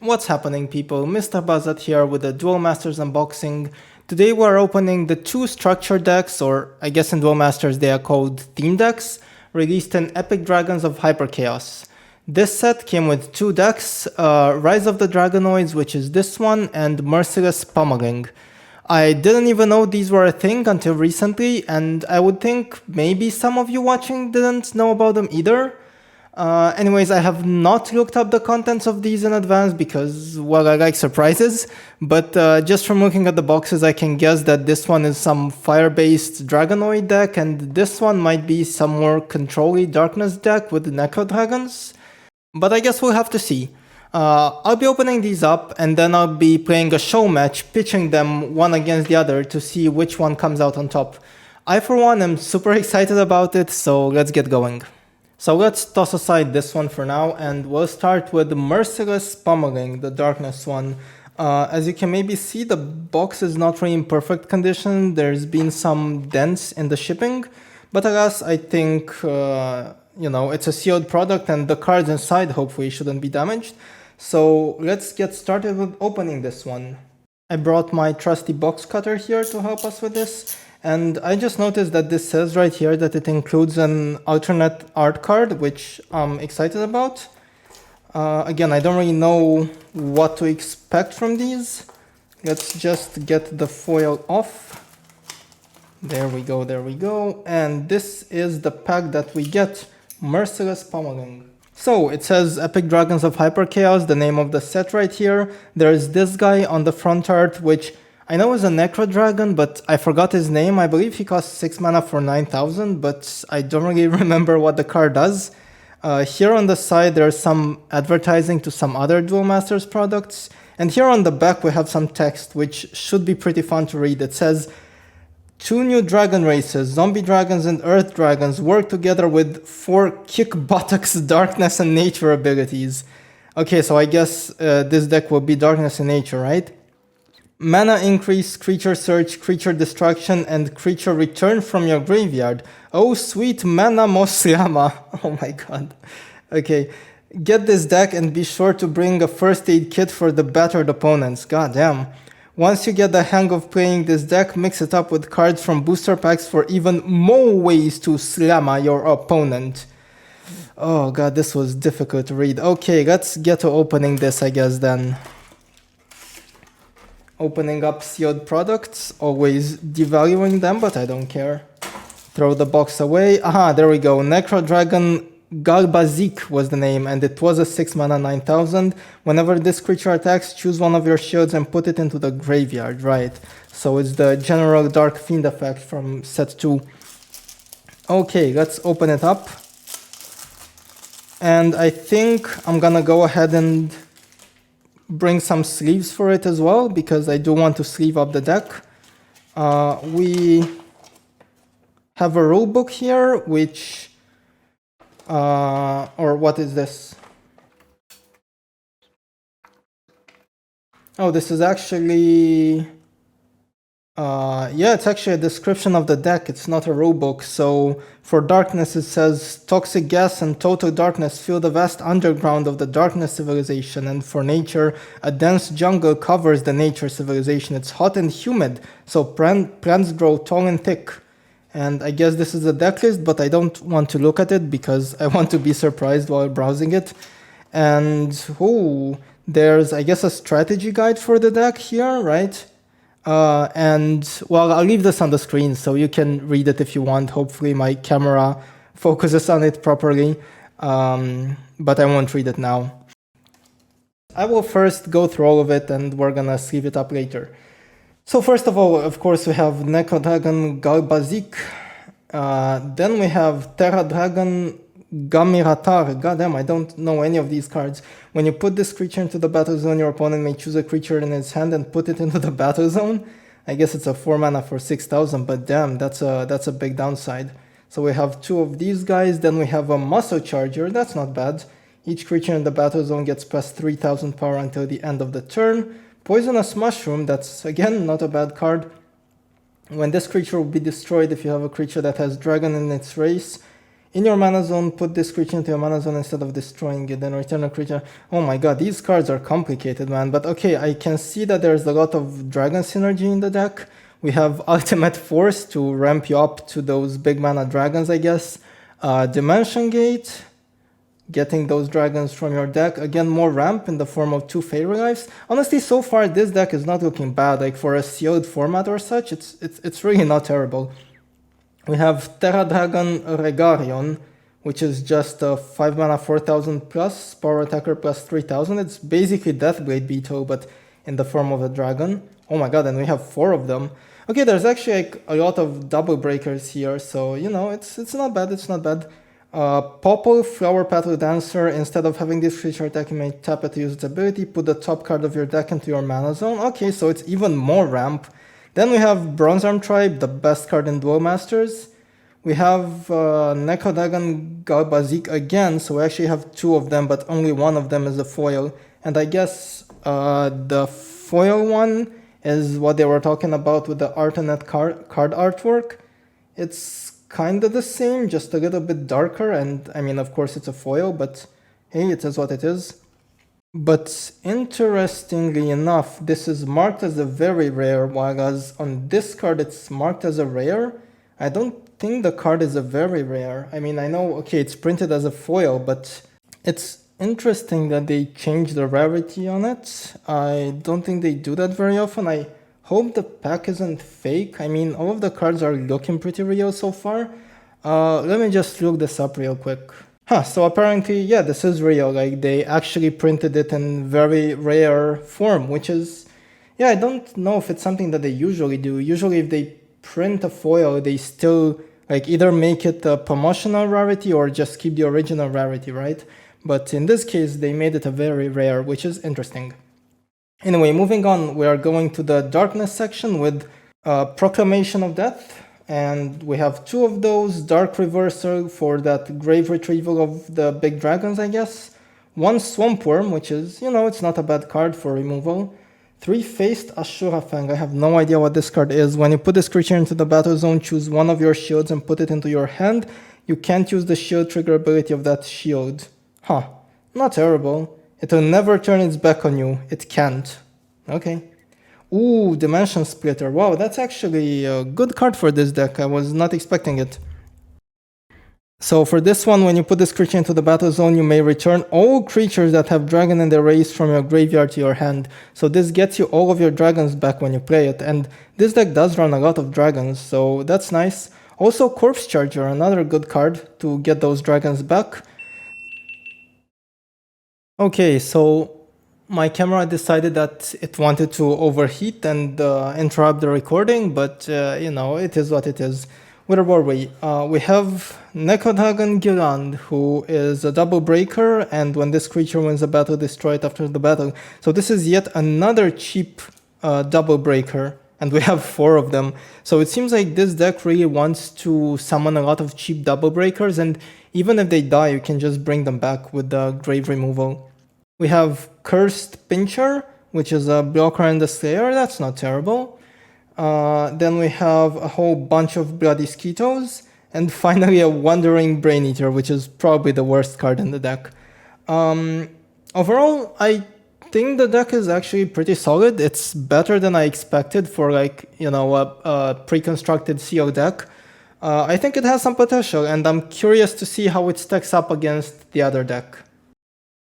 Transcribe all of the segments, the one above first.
What's happening, people? Mr. Buzzat here with the Duel Masters unboxing. Today we're opening the two structure decks, or I guess in Duel Masters they are called theme decks, released in Epic Dragons of Hyperchaos. This set came with two decks, Rise of the Dragonoids, which is this one, and Merciless Pummeling. I didn't even know these were a thing until recently, and I would think maybe some of you watching didn't know about them either. Anyways, I have not looked up the contents of these in advance because, well, I like surprises, but just from looking at the boxes I can guess that this one is some fire-based Dragonoid deck and this one might be some more control-y darkness deck with Necro Dragons. But I guess we'll have to see. I'll be opening these up and then I'll be playing a show match, pitching them one against the other to see which one comes out on top. I for one am super excited about it, so let's get going. So let's toss aside this one for now and we'll start with Merciless Pummeling, the darkness one. As you can maybe see, the box is not really in perfect condition. There's been some dents in the shipping, but alas, I think, it's a sealed product and the cards inside hopefully shouldn't be damaged. So let's get started with opening this one. I brought my trusty box cutter here to help us with this. And I just noticed that this says right here that it includes an alternate art card, which I'm excited about. Again, I don't really know what to expect from these. Let's just get the foil off. There we go, there we go. And this is the pack that we get, Merciless Pummeling. So it says Epic Dragons of Hyperchaos, the name of the set right here. There's this guy on the front art, which I know is a Necro Dragon, but I forgot his name. I believe he costs 6 mana for 9,000, but I don't really remember what the card does. Here on the side, there's some advertising to some other Duel Masters products. And here on the back, we have some text, which should be pretty fun to read. It says, 2 new dragon races, zombie dragons and earth dragons, work together with 4 kick buttocks darkness and nature abilities. Okay, so I guess this deck will be darkness and nature, right? Mana increase, creature search, creature destruction, and creature return from your graveyard. Oh, sweet mana Moslama. Oh my god. Okay, get this deck and be sure to bring a first aid kit for the battered opponents. God damn. Once you get the hang of playing this deck, mix it up with cards from booster packs for even more ways to slamma your opponent. Oh god, this was difficult to read. Okay, let's get to opening this, I guess, then. Opening up sealed products, always devaluing them, but I don't care. Throw the box away. Aha, there we go. Necro Dragon Galbazik was the name, and it was a 6 mana 9,000. Whenever this creature attacks, choose one of your shields and put it into the graveyard, right? So it's the general Dark Fiend effect from set 2. Okay, let's open it up. And I think I'm gonna go ahead and bring some sleeves for it as well, because I do want to sleeve up the deck. We have a rulebook here, which, or what is this? Oh, this is actually, yeah, it's actually a description of the deck. It's not a rulebook. So for darkness, it says toxic gas and total darkness fill the vast underground of the darkness civilization. And for nature, a dense jungle covers the nature civilization. It's hot and humid, so plants grow tall and thick. And I guess this is a deck list, but I don't want to look at it because I want to be surprised while browsing it. And, oh, there's, I guess, a strategy guide for the deck here, right? And, well, I'll leave this on the screen so you can read it if you want. Hopefully my camera focuses on it properly, but I won't read it now. I will first go through all of it and we're gonna sleeve it up later. So first of all, of course, we have Necro Dragon Galbazik. Then we have Terra Dragon Gamiratar. Goddamn, I don't know any of these cards. When you put this creature into the battle zone, your opponent may choose a creature in his hand and put it into the battle zone. I guess it's a 4 mana for 6,000, but damn, that's a big downside. So we have 2 of these guys. Then we have a Muscle Charger. That's not bad. Each creature in the battle zone gets plus 3,000 power until the end of the turn. Poisonous Mushroom. That's, again, not a bad card. When this creature will be destroyed, if you have a creature that has dragon in its race, In your mana zone, put this creature into your mana zone instead of destroying it, then return a creature. Oh my god, these cards are complicated, man. But okay, I can see that there's a lot of dragon synergy in the deck. We have Ultimate Force to ramp you up to those big mana dragons, I guess. Dimension Gate, getting those dragons from your deck. Again, more ramp in the form of 2 Fairy Lives. Honestly, so far, this deck is not looking bad. Like, for a sealed format or such, it's really not terrible. We have Terra Dragon Regarion, which is just a 5 mana 4000 plus, power attacker plus 3000. It's basically Deathblade Beetle, but in the form of a dragon. Oh my god, and we have 4 of them. Okay, there's actually like a lot of double breakers here, so you know, it's not bad, it's not bad. Popple, Flower Petal Dancer, instead of having this creature attack, you may tap it to use its ability, put the top card of your deck into your mana zone. Okay, so it's even more ramp. Then we have Bronze Arm Tribe, the best card in Duel Masters. We have Necrodragon Galbazik again, so we actually have 2 of them, but only one of them is a foil. And I guess the foil one is what they were talking about with the Artenet card artwork. It's kind of the same, just a little bit darker, and I mean, of course, it's a foil, but hey, it is what it is. But interestingly enough, this is marked as a very rare, whereas on this card it's marked as a rare. I don't think the card is a very rare. I mean, I know, okay, it's printed as a foil, but it's interesting that they changed the rarity on it. I don't think they do that very often. I hope the pack isn't fake. I mean, all of the cards are looking pretty real so far. Let me just look this up real quick. So apparently, yeah, this is real. Like, they actually printed it in very rare form, which is, yeah, I don't know if it's something that they usually do. Usually, if they print a foil, they still, like, either make it a promotional rarity or just keep the original rarity, right? But in this case, they made it a very rare, which is interesting. Anyway, moving on, we are going to the darkness section with Proclamation of Death. And we have 2 of those, Dark Reversal for that grave retrieval of the big dragons, I guess. 1 Swamp Worm, which is, you know, it's not a bad card for removal. 3 Faced Ashura Fang. I have no idea what this card is. When you put this creature into the battle zone, choose one of your shields and put it into your hand. You can't use the shield trigger ability of that shield. Not terrible. It will never turn its back on you. It can't. Okay. Ooh, Dimension Splitter. Wow, that's actually a good card for this deck. I was not expecting it. So for this one, when you put this creature into the battle zone, you may return all creatures that have dragon in their race from your graveyard to your hand. So this gets you all of your dragons back when you play it. And this deck does run a lot of dragons, so that's nice. Also, Corpse Charger, another good card to get those dragons back. Okay, so my camera decided that it wanted to overheat and interrupt the recording, but you know, it is what it is. Where were we? We have Necrodragon Gilland, who is a double breaker, and when this creature wins a battle, destroy it after the battle. So this is yet another cheap double breaker, and we have 4 of them. So it seems like this deck really wants to summon a lot of cheap double breakers, and even if they die, you can just bring them back with the grave removal. We have Cursed Pincher, which is a blocker and a slayer. That's not terrible. Then we have a whole bunch of Bloody Skeetos. And finally a Wandering Brain Eater, which is probably the worst card in the deck. Overall, I think the deck is actually pretty solid. It's better than I expected for, like, you know, a pre-constructed seal deck. I think it has some potential, and I'm curious to see how it stacks up against the other deck.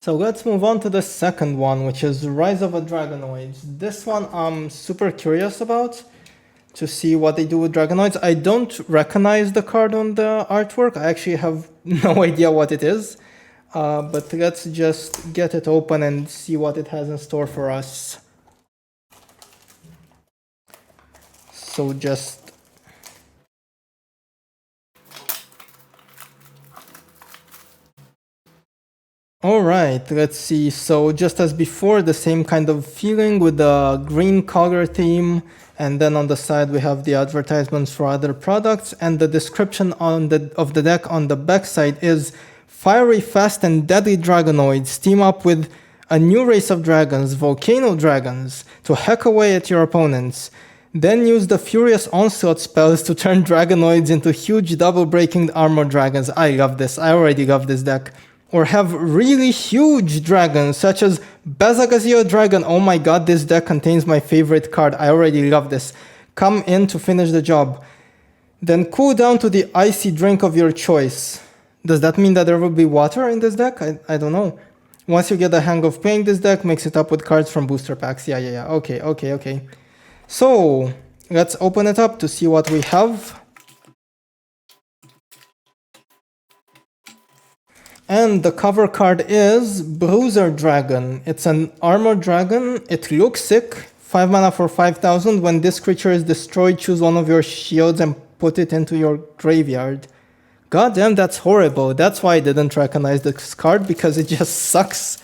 So let's move on to the second one, which is Rise of a Dragonoids. This one I'm super curious about, to see what they do with Dragonoids. I don't recognize the card on the artwork. I actually have no idea what it is. But let's just get it open and see what it has in store for us. So just... Alright, let's see. So just as before, the same kind of feeling with the green color theme, and then on the side we have the advertisements for other products, and the description of the deck on the back side is: fiery, fast, and deadly Dragonoids team up with a new race of dragons, Volcano Dragons, to hack away at your opponents. Then use the Furious Onslaught spells to turn Dragonoids into huge double-breaking armor dragons. I love this. I already love this deck. Or have really huge dragons, such as Bazagazio Dragon. Oh my god, this deck contains my favorite card. I already love this. Come in to finish the job. Then cool down to the icy drink of your choice. Does that mean that there will be water in this deck? I don't know. Once you get the hang of playing this deck, mix it up with cards from booster packs. Yeah. Okay. So, let's open it up to see what we have. And the cover card is Bruiser Dragon. It's an armor dragon. It looks sick. 5 mana for 5,000. When this creature is destroyed, choose one of your shields and put it into your graveyard. God damn, that's horrible. That's why I didn't recognize this card, because it just sucks.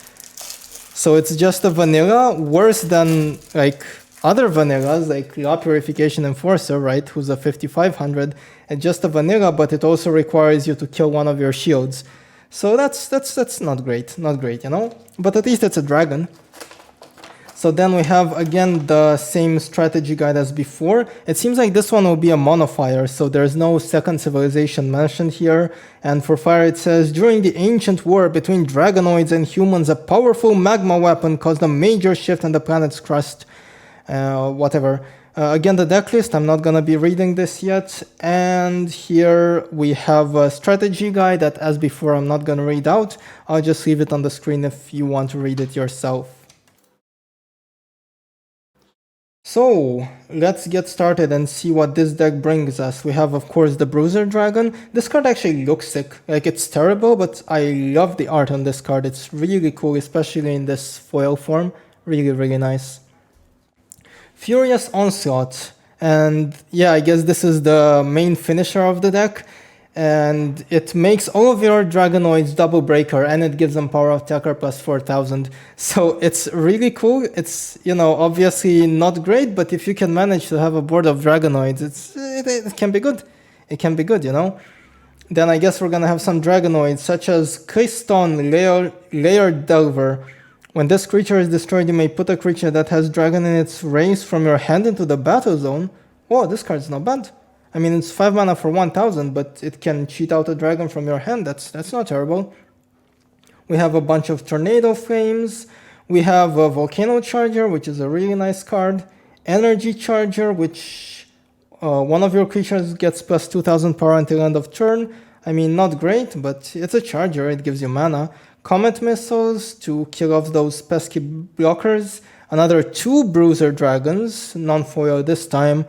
So it's just a vanilla, worse than like other vanillas, like Law Purification Enforcer, right? Who's a 5500. It's just a vanilla, but it also requires you to kill one of your shields. So that's not great, you know? But at least it's a dragon. So then we have, again, the same strategy guide as before. It seems like this one will be a mono fire, so there's no second civilization mentioned here. And for fire it says, during the ancient war between Dragonoids and humans, a powerful magma weapon caused a major shift in the planet's crust. Whatever. Again, the deck list, I'm not gonna be reading this yet. And here we have a strategy guide that, as before, I'm not gonna read out. I'll just leave it on the screen if you want to read it yourself. So, let's get started and see what this deck brings us. We have, of course, the Bruiser Dragon. This card actually looks sick. Like, it's terrible, but I love the art on this card. It's really cool, especially in this foil form. Really nice. Furious Onslaught. And yeah, I guess this is the main finisher of the deck. And it makes all of your Dragonoids double breaker, and it gives them power of attacker plus 4,000. So it's really cool. It's, you know, obviously not great, but if you can manage to have a board of Dragonoids, it can be good. It can be good, you know. Then I guess we're gonna have some Dragonoids, such as Keystone Layered Delver. When this creature is destroyed, you may put a creature that has dragon in its race from your hand into the battle zone. Oh, this card's not bad. I mean, it's 5 mana for 1,000, but it can cheat out a dragon from your hand. That's not terrible. We have a bunch of Tornado Flames. We have a Volcano Charger, which is a really nice card. Energy Charger, which one of your creatures gets plus 2,000 power until end of turn. I mean, not great, but it's a charger. It gives you mana. Comet Missiles to kill off those pesky blockers. Another 2 Bruiser Dragons, non-foil this time.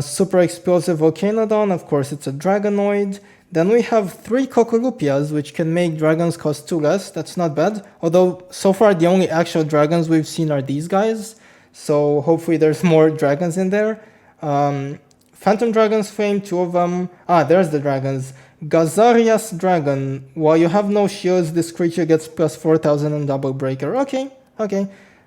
Super Explosive Volcanodon, of course it's a Dragonoid. Then we have 3 Cocorupias, which can make dragons cost 2 less. That's not bad. Although, so far the only actual dragons we've seen are these guys. So hopefully there's more dragons in there. Phantom Dragon's Flame, 2 of them. There's the dragons. Gazarias Dragon. While you have no shields, this creature gets plus 4,000 and double breaker. Okay.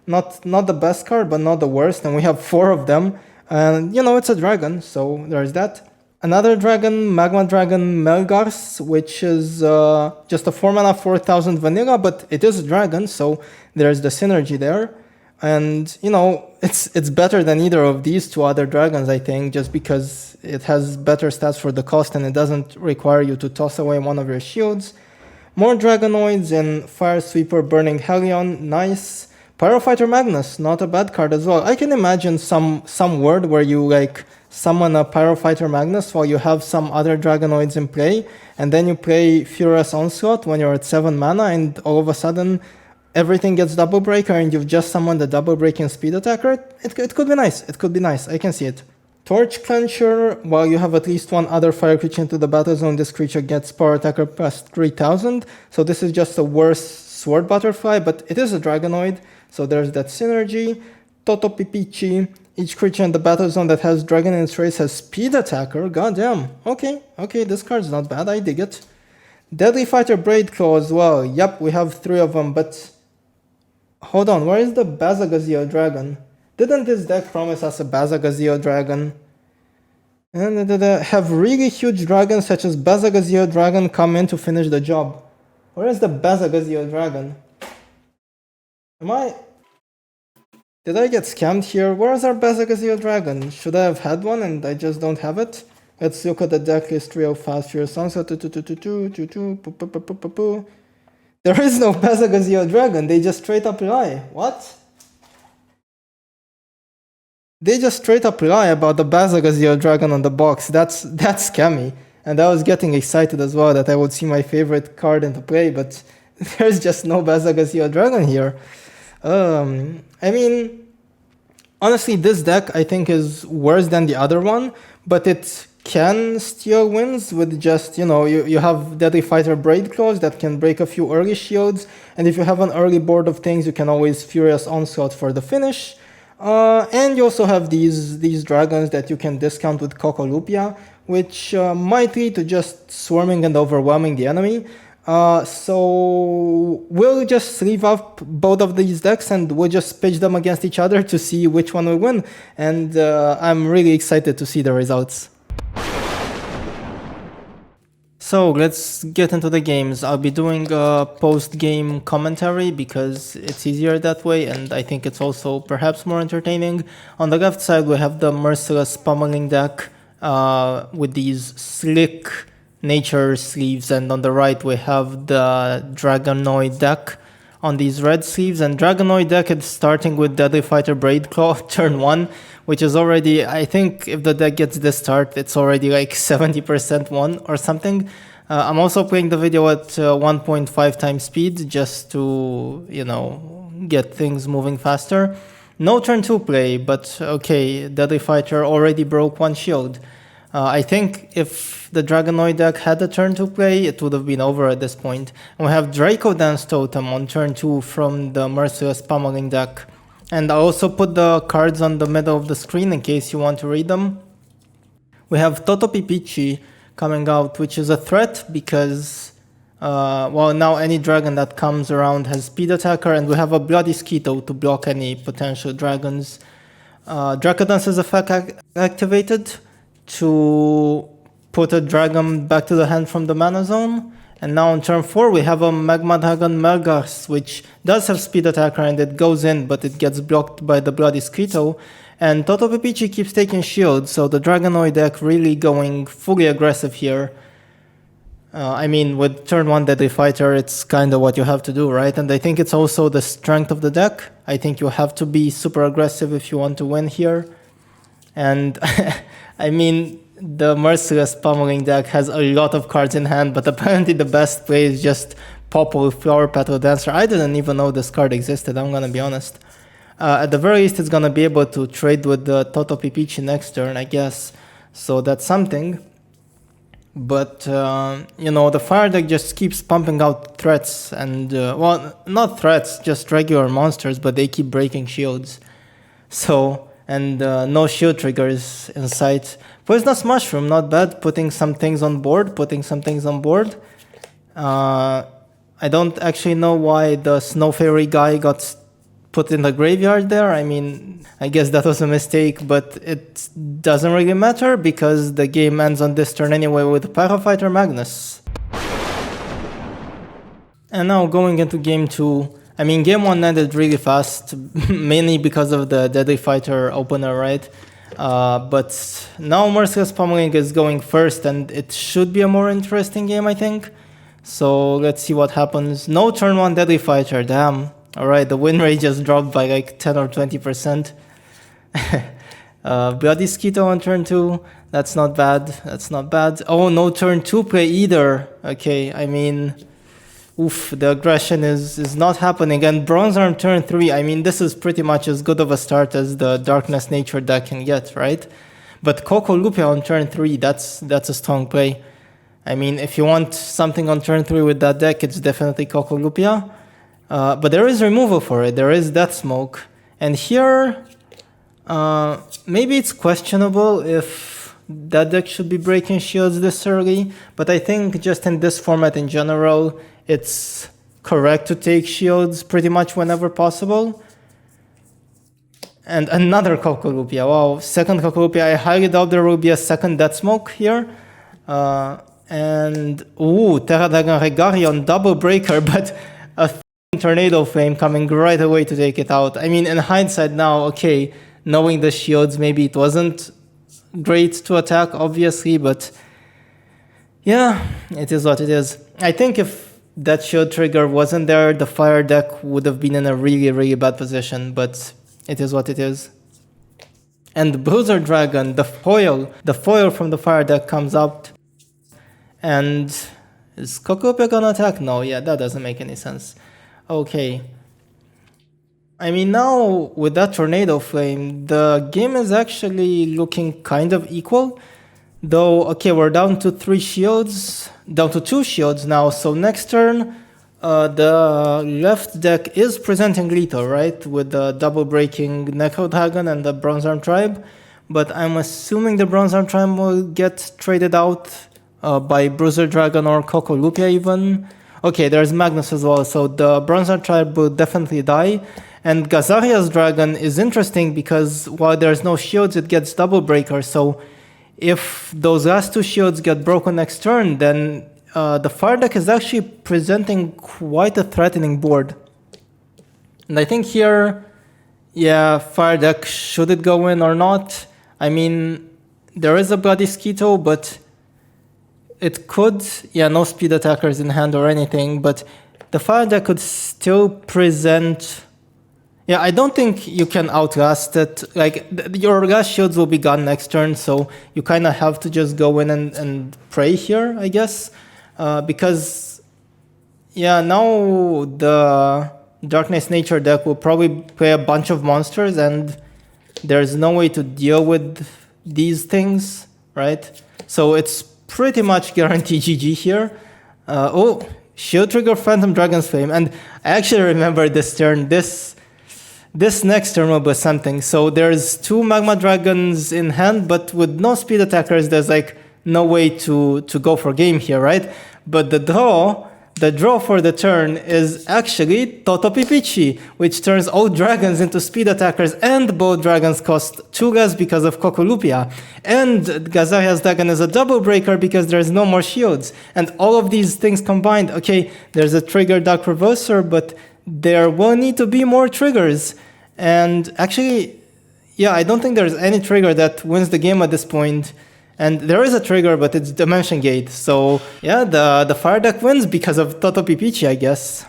Not the best card, but not the worst. And we have 4 of them. And, you know, it's a dragon, so there's that. Another dragon, Magma Dragon Melgars, which is just a 4 mana 4,000 vanilla, but it is a dragon, so there's the synergy there. And, you know, it's better than either of these 2 other dragons, I think, just because it has better stats for the cost and it doesn't require you to toss away one of your shields. More Dragonoids in Fire Sweeper Burning Hellion, nice. Pyrofighter Magnus, not a bad card as well. I can imagine some word where you like summon a Pyrofighter Magnus while you have some other Dragonoids in play, and then you play Furious Onslaught when you're at 7 mana, and all of a sudden everything gets double breaker and you've just summoned a double breaking speed attacker. It could be nice. It could be nice. I can see it. Torch Clencher, while you have at least one other fire creature into the battle zone, this creature gets power attacker plus 3,000. So this is just a worse Sword Butterfly, but it is a Dragonoid. So there's that synergy. Toto Pipichi. Each creature in the battle zone that has dragon in its race has speed attacker. Goddamn. Okay, this card's not bad. I dig it. Deadly Fighter Braid Claw as well. Yep, we have 3 of them, but... Hold on, where is the Bazagazio Dragon? Didn't this deck promise us a Bazagazio Dragon? And have really huge dragons such as Bazagazio Dragon come in to finish the job. Where is the Bazagazio Dragon? Did I get scammed here? Where's our Bazagazio Dragon? Should I have had one and I just don't have it? Let's look at the deck list real fast here. There is no Bazagazio Dragon, they just straight up lie. What? They just straight up lie about the Bazagazio Dragon on the box. That's scammy. And I was getting excited as well that I would see my favorite card into play, but there's just no Bazagazio Dragon here. I mean, honestly, this deck I think is worse than the other one, but it can steal wins with just, you have Deadly Fighter Braid Claws that can break a few early shields, and if you have an early board of things, you can always Furious Onslaught for the finish. And you also have these dragons that you can discount with Cocolupia, which might lead to just swarming and overwhelming the enemy. So we'll just sleeve up both of these decks and we'll just pitch them against each other to see which one will win. And I'm really excited to see the results. So let's get into the games. I'll be doing a post-game commentary because it's easier that way and I think it's also perhaps more entertaining. On the left side we have the Merciless Pummeling deck with these slick nature sleeves, and on the right we have the Dragonoid deck on these red sleeves. And Dragonoid deck is starting with Deadly Fighter Braid Claw turn 1, which is already, I think if the deck gets this start, it's already like 70% won or something. I'm also playing the video at 1.5 times speed just to, get things moving faster. No turn 2 play, but okay, Deadly Fighter already broke one shield. I think if the Dragonoid deck had a turn 2 play, it would have been over at this point. And we have Draco Dance Totem on turn 2 from the Merciless Pummeling deck. And I also put the cards on the middle of the screen in case you want to read them. We have Totopipichi coming out, which is a threat because, now any dragon that comes around has speed attacker, and we have a Bloody Skeeto to block any potential dragons. Dracodance's effect activated to put a dragon back to the hand from the mana zone. And now on turn 4 we have a Magma Dragon Melgas, which does have speed attacker and it goes in, but it gets blocked by the Bloody Skeeto. And Totopipichi keeps taking shield, so the Dragonoid deck really going fully aggressive here. I mean, with turn 1 Deadly Fighter, it's kind of what you have to do, right? And I think it's also the strength of the deck. I think you have to be super aggressive if you want to win here. And I mean, the Merciless Pummeling deck has a lot of cards in hand, but apparently the best play is just Popple Flower Petal Dancer. I didn't even know this card existed, I'm gonna be honest. At the very least, it's gonna be able to trade with the Totopipichi next turn, I guess. So that's something. But, the fire deck just keeps pumping out threats and, not threats, just regular monsters, but they keep breaking shields. So, and no shield triggers in sight. Poisonous Mushroom, not bad, putting some things on board. I don't actually know why the Snow Fairy guy got put in the graveyard there. I mean, I guess that was a mistake, but it doesn't really matter because the game ends on this turn anyway with Pyrofighter Magnus. And now going into game 2. I mean, game 1 ended really fast, mainly because of the Deadly Fighter opener, right? But now Merciless Pummeling is going first, and it should be a more interesting game, I think. So let's see what happens. No turn 1 Deadly Fighter, damn. Alright, the win rate just dropped by like 10 or 20%. Bloody Skeeto on turn 2, that's not bad. Oh, no turn 2 play either. Okay, I mean, oof, the aggression is not happening. And Bronze Arm turn 3, I mean, this is pretty much as good of a start as the Darkness Nature deck can get, right? But Cocolupia on turn 3, that's a strong play. I mean, if you want something on turn 3 with that deck, it's definitely Cocolupia. But there is removal for it, there is Death Smoke. And here, maybe it's questionable if that deck should be breaking shields this early, but I think just in this format in general, it's correct to take shields pretty much whenever possible. And another Cocolupia, wow, second Cocolupia. I highly doubt there will be a second Death Smoke here. And, ooh, Terra Dragon Regarion double breaker, but a Tornado Flame coming right away to take it out. I mean, in hindsight now, okay, knowing the shields, maybe it wasn't great to attack, obviously, but yeah, it is what it is. I think if that shield trigger wasn't there, the fire deck would have been in a really, really bad position, but it is what it is. And Bruiser Dragon, the foil from the fire deck comes out. And is Kokopia gonna attack? No, yeah, that doesn't make any sense. Okay. I mean, now with that Tornado Flame, the game is actually looking kind of equal. Though, okay, we're down to 2 shields now. So next turn, the left deck is presenting lethal, right? With the double breaking Necro Dragon and the Bronze Arm Tribe. But I'm assuming the Bronze Arm Tribe will get traded out by Bruiser Dragon or Kokolupia even. Okay, there's Magnus as well, so the Bronze Arm Tribe will definitely die. And Gazaria's Dragon is interesting because while there's no shields, it gets double breaker. So if those last 2 shields get broken next turn, then the fire deck is actually presenting quite a threatening board. And I think here, yeah, fire deck, should it go in or not? I mean, there is a Bloody Skeeto, but it could, yeah, no speed attackers in hand or anything, but the fire deck could still present. Yeah, I don't think you can outlast it. Like, your last shields will be gone next turn, so you kind of have to just go in and pray here, I guess. Because, yeah, now the Darkness Nature deck will probably play a bunch of monsters, and there's no way to deal with these things, right? So it's pretty much guaranteed GG here. Oh, shield trigger Phantom Dragon's Flame, and I actually remember this turn. This next turn will be something. So there's 2 Magma Dragons in hand, but with no speed attackers, there's like no way to go for game here, right? But the draw for the turn is actually Totopipichi, which turns all dragons into speed attackers, and both dragons cost 2 less because of Kokolupia. And Gazaria's Dragon is a double breaker because there's no more shields. And all of these things combined, okay, there's a trigger Dark Reverser, but there will need to be more triggers. And actually, yeah, I don't think there's any trigger that wins the game at this point. And there is a trigger, but it's Dimension Gate. So yeah, the fire deck wins because of Totopipichi, I guess.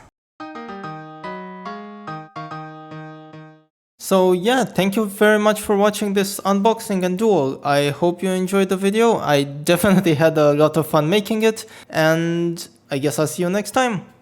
So yeah, thank you very much for watching this unboxing and duel. I hope you enjoyed the video. I definitely had a lot of fun making it. And I guess I'll see you next time.